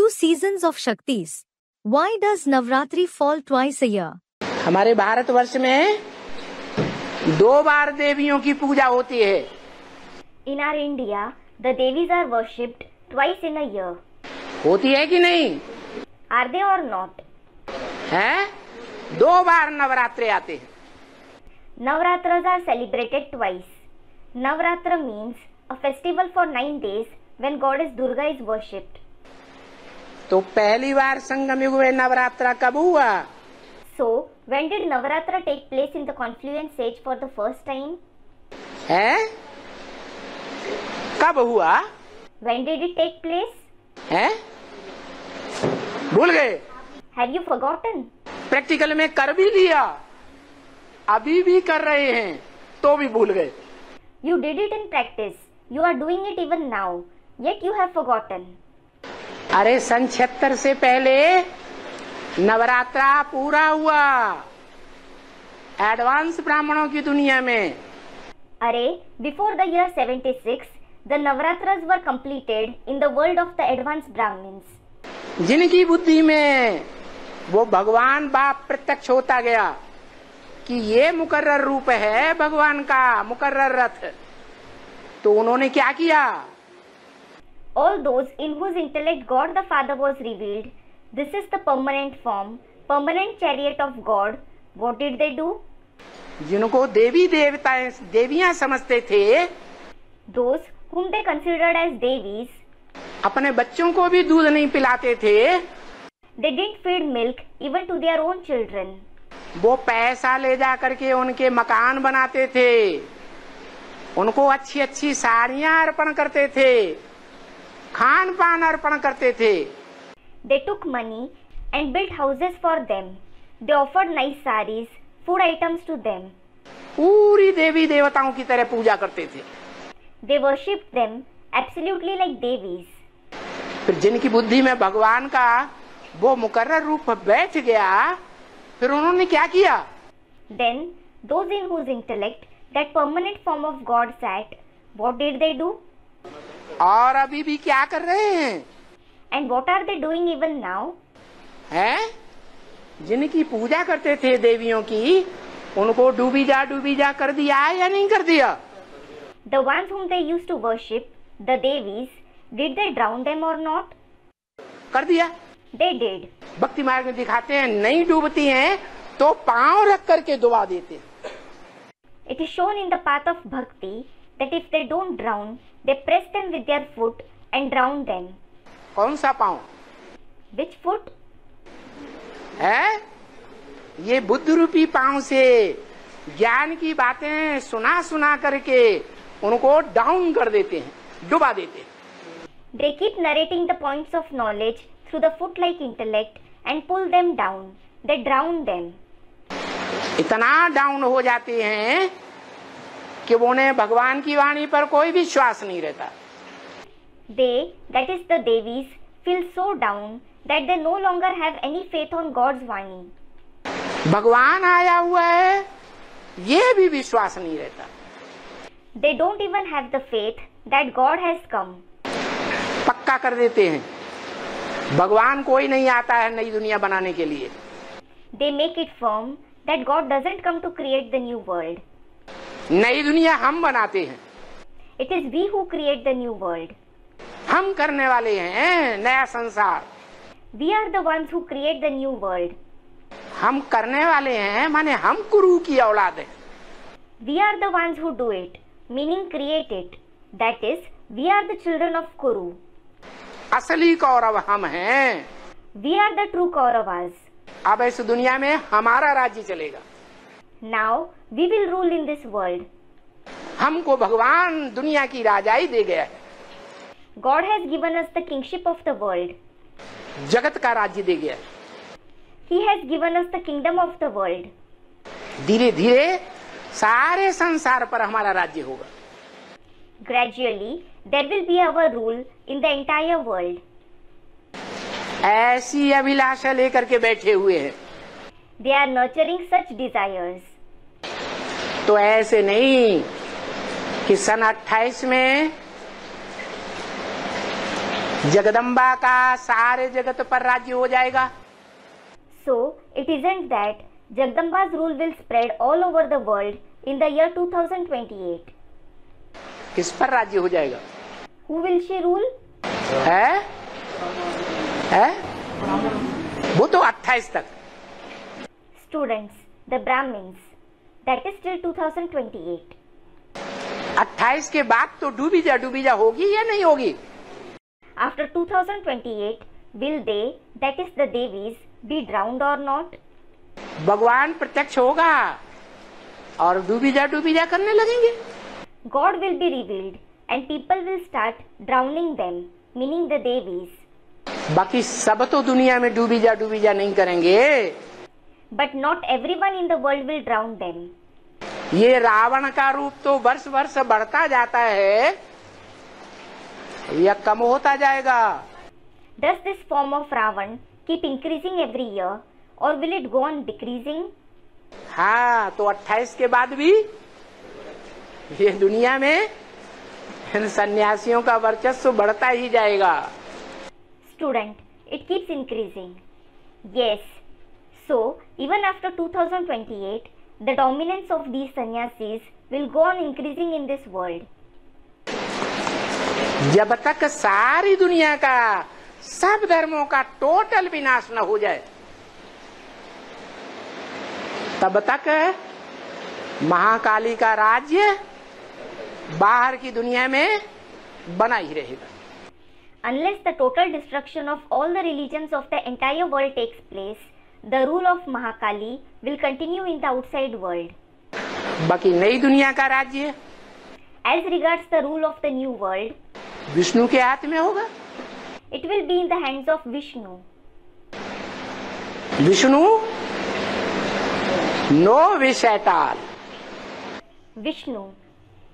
seasons of Shaktis. Why does Navratri fall twice a year? हमारे भारतवर्ष में 2 बार देवियों की पूजा होती है। In our India, the Devis are worshipped twice in a year. होती है कि नहीं? Are they or not? हैं? 2 बार नवरात्रे आते हैं। Navratras are celebrated twice. Navratra means a festival for 9 days when goddess Durga is worshipped. तो पहली बार संगम युग में नवरात्रा कब हुआ? So, when did Navratra take place in the confluence age for the first time? है? कब हुआ? When did it take place? है? भूल गए? Have you forgotten? प्रैक्टिकल में कर भी लिया, अभी भी कर रहे हैं, तो भी भूल गए। You did it in practice. You are doing it even now. Yet you have forgotten. अरे सन 76 से पहले नवरात्रा पूरा हुआ एडवांस ब्राह्मणों की दुनिया में। अरे, before the year 76, the Navratras were completed in the world of the advanced Brahmins. जिनकी बुद्धि में वो भगवान बाप प्रत्यक्ष होता गया कि ये मुकर्रर रूप है भगवान का, मुकर्रर रथ, तो उन्होंने क्या किया? All those in whose intellect God the Father was revealed, this is the permanent form, permanent chariot of God. What did they do? जिनको देवी देवताएं देवियां समझते थे, Those whom they considered as Devis, अपने बच्चों को भी दूध नहीं पिलाते थे। they didn't feed milk even to their own children. वो पैसा ले जा करके उनके मकान बनाते थे, उनको अच्छी अच्छी साड़ियां अर्पण करते थे, खान पान अर्पण करते थे। They took money and built houses for them. They offered nice saris, food items to them. पूरी देवी देवताओं की तरह पूजा करते थे। They worshipped them absolutely like Devis. फिर जिनकी बुद्धि में भगवान का वो मुकर्रर रूप बैठ गया, फिर उन्होंने क्या किया? Then, those in whose intellect that permanent form of God sat, what did they do? और अभी भी क्या कर रहे हैं? And what are they doing even now? हैं? जिनकी पूजा करते थे देवियों की, उनको डूबी जा कर दिया या नहीं कर दिया? The ones whom they used to worship, the Devis, did they drown them or not? कर दिया। They did. भक्ति मार्ग में दिखाते हैं, नहीं डूबती हैं तो पांव रख करके डुबा देते हैं। It is shown in the path of bhakti that if they don't drown, they press them with their foot and drown them. कौन सा पांव? Which foot? है? ये बुद्ध रूपी पांव से ज्ञान की बातें सुना सुना करके उनको डाउन कर देते हैं, डुबा देते हैं। They keep narrating the points of knowledge through the foot-like intellect and pull them down. They drown them. इतना डाउन हो जाते हैं कि उन्हें भगवान की वाणी पर कोई विश्वास नहीं रहता। They, that is the Devis, feel so down that they no longer have any faith on God's Vani. भगवान आया हुआ है, ये भी विश्वास नहीं रहता। They don't even have the faith that God has come. पक्का कर देते हैं, भगवान कोई नहीं आता है नई दुनिया बनाने के लिए। They make it firm that God doesn't come to create the new world. नई दुनिया हम बनाते हैं। It is we who create the new world. हम करने वाले हैं नया संसार। We are the ones who create the new world. हम करने वाले हैं माने हम कुरु की औलाद हैं। We are the ones who do it, meaning create it. That is, we are the children of Kuru. असली कौरव हम हैं। We are the true Kauravas. अब इस दुनिया में हमारा राज्य चलेगा। Now we will rule in this world. हमको भगवान दुनिया की राजाई दे गया है। God has given us the kingship of the world. जगत का राज्य दे गया है। He has given us the kingdom of the world. धीरे धीरे सारे संसार पर हमारा राज्य होगा। Gradually, there will be our rule in the entire world. ऐसी अभिलाषा लेकर के बैठे हुए हैं। They are nurturing such desires. तो ऐसे नहीं कि सन 28 में जगदम्बा का सारे जगत पर राज्य हो जाएगा। So, it isn't that Jagdamba's rule will spread all over the world in the year 2028. किस पर राज्य हो जाएगा? Who will she rule? है? वो तो 28 तक। Students, the Brahmins. That is till 2028. 28 के बाद तो डूबी जा होगी या नहीं होगी? After 2028, will they, that is the Devis, be drowned or not? भगवान प्रत्यक्ष होगा और डूबी जा करने लगेंगे। God will be revealed and people will start drowning them, meaning the Devis. बाकी सब तो दुनिया में डूबी जा नहीं करेंगे। But not everyone in the world will drown them. ये रावण का रूप तो वर्ष बढ़ता जाता है या कम होता जाएगा? Does this form of Ravan keep increasing every year or will it go on decreasing? हाँ, तो 28 के बाद भी ये दुनिया में सन्यासियों का वर्चस्व बढ़ता ही जाएगा। Student, it keeps increasing. Yes. So, even after 2028, the dominance of these sannyasis will go on increasing in this world. जब तक सारी दुनिया का सब धर्मों का टोटल विनाश न हो जाए तब तक महाकाली का राज्य बाहर की दुनिया में बना ही रहेगा। Unless the total destruction of all the religions of the entire world takes place, the rule of Mahakali will continue in the outside world. बाकी नई दुनिया का राज्य As regards the rule of the new world, Vishnu के हाथ में होगा। it will be in the hands of Vishnu. Vishnu no wish at all. Vishnu,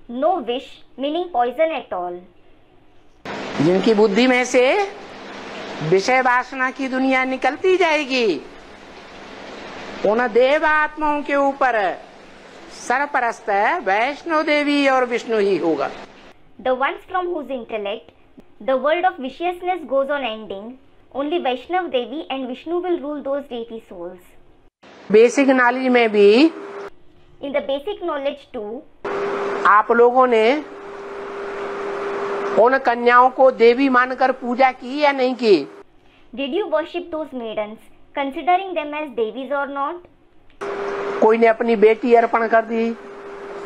no wish meaning poison at all. जिनकी बुद्धि में से विषय वासना की दुनिया निकलती जाएगी उन देव आत्माओं के ऊपर सरपरस्त वैष्णो देवी और विष्णु ही होगा। The ones from whose intellect the world of viciousness goes on ending, only Vaishnav Devi and Vishnu will rule those deity souls. Basic knowledge में भी In the basic knowledge too, आप लोगों ने उन कन्याओं को देवी मानकर पूजा की या नहीं की? did you worship those maidens, considering them as Devis or not? कोई ने अपनी बेटी अर्पण कर दी,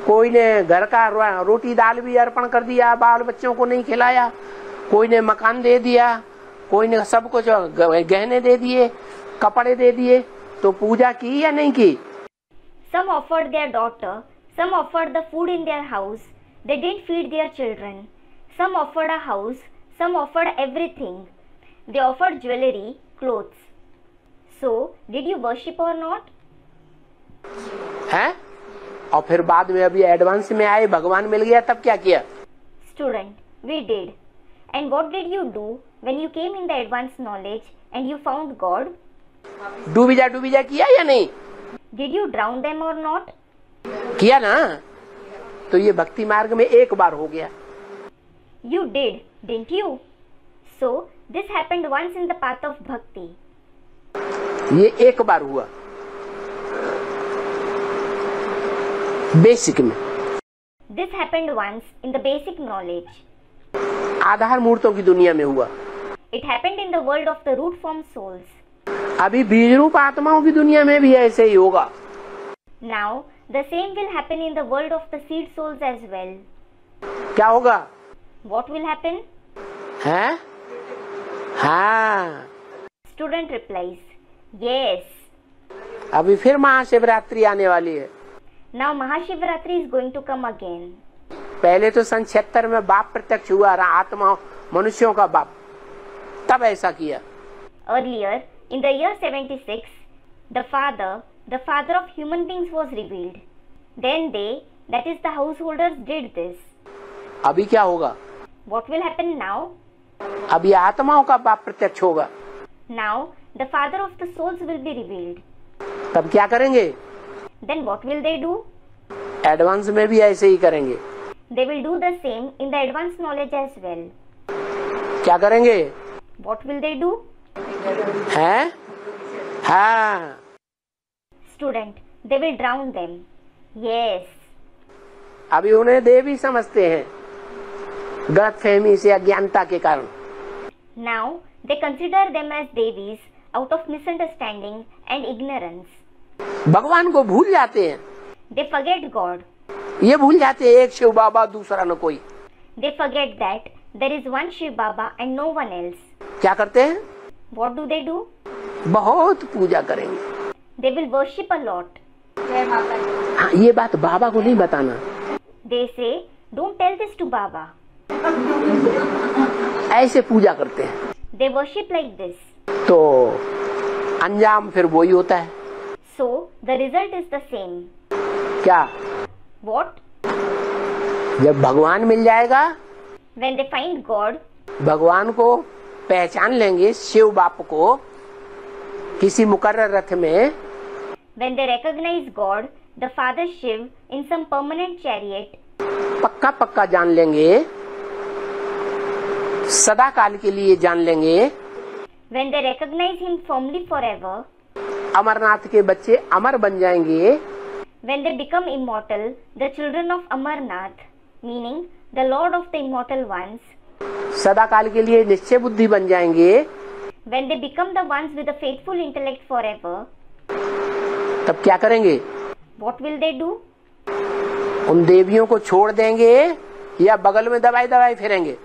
कोई ने घर का रोटी दाल भी अर्पण कर दिया, बाल बच्चों को नहीं खिलाया, कोई ने मकान दे दिया, कोई ने सब कुछ गहने दे दिए, कपड़े दे दिए, तो पूजा की या नहीं की? Some offered their daughter, some offered the food in their house, they didn't feed their children. Some offered a house, some offered everything. They offered jewelry, clothes. So, did you worship or not? हैं? और फिर बाद में अभी advance में आए भगवान मिल गया तब क्या किया? Student, we did. And what did you do when you came in the advanced knowledge and you found God? डूबी जा किया या नहीं? Did you drown them or not? किया ना? तो ये भक्ति मार्ग में एक बार हो गया। You did, didn't you? So, this happened once in the path of bhakti. ये एक बार हुआ बेसिक में। This happened once in the basic knowledge. आधार मूर्तों की दुनिया में हुआ। It happened in the world of the root form souls. अभी बीज रूप आत्माओं की दुनिया में भी ऐसे ही होगा। Now, the same will happen in the world of the seed souls as well. क्या होगा? What will happen? हैं? हाँ। Student replies, yes. अभी फिर महाशिवरात्रि आने वाली है। Now Mahashivratri is going to come again. पहले तो सन 76 में बाप प्रत्यक्ष हुआ, आत्मा मनुष्यों का बाप, तब ऐसा किया। Earlier, in the year 76, the father of human beings was revealed. Then they, that is the householders, did this. अभी क्या होगा? What will happen now? अभी आत्माओं का बाप प्रत्यक्ष होगा। Now, the father of the souls will be revealed. तब क्या करेंगे? Then what will they do? Advance में भी ऐसे ही करेंगे। They will do the same in the advanced knowledge as well. क्या करेंगे? What will they do? हैं? हाँ। Student, they will drown them. Yes. अभी उन्हें देवी समझते हैं, गलतफहमी से, अज्ञानता के कारण। Now they consider them as devis out of misunderstanding and ignorance. भगवान को भूल जाते हैं। They forget God. ये भूल जाते हैं एक शिव बाबा, दूसरा न कोई। They forget that there is one Shiv Baba and no one else. क्या करते हैं? What do they do? बहुत पूजा करेंगे। They will worship a lot. हाँ, ये बात बाबा को नहीं बताना। They say, don't tell this to Baba. ऐसे पूजा करते हैं। They worship like this. तो अंजाम फिर वही होता है। So the result is the same. क्या? What? जब भगवान मिल जाएगा, When they find God, भगवान को पहचान लेंगे, शिव बाप को किसी मुकर्रर रथ में, when they recognize God, the Father Shiv in some permanent chariot, पक्का पक्का जान लेंगे, सदा काल के लिए जान लेंगे, when they recognize Him firmly forever, Amarnath के बच्चे अमर बन जाएंगे, when they become immortal, the children of Amarnath, meaning the Lord of the immortal ones, सदा काल के लिए निश्चय बुद्धि बन जाएंगे, when they become the ones with a faithful intellect forever, तब क्या करेंगे? what will they do? उन देवियों को छोड़ देंगे या बगल में दबाई दबाई फिरेंगे?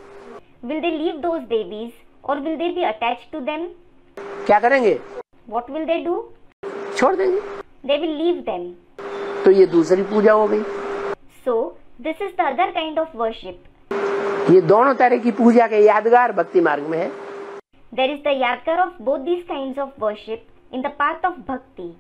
Will they leave those devis or will they be attached to them? क्या करेंगे? What will they do? छोड़ देंगे। They will leave them. तो ये दूसरी पूजा हो गई। So this is the other kind of worship. ये दोनों तरह की पूजा के यादगार भक्ति मार्ग में है। There is the yadgar of both these kinds of worship in the path of bhakti.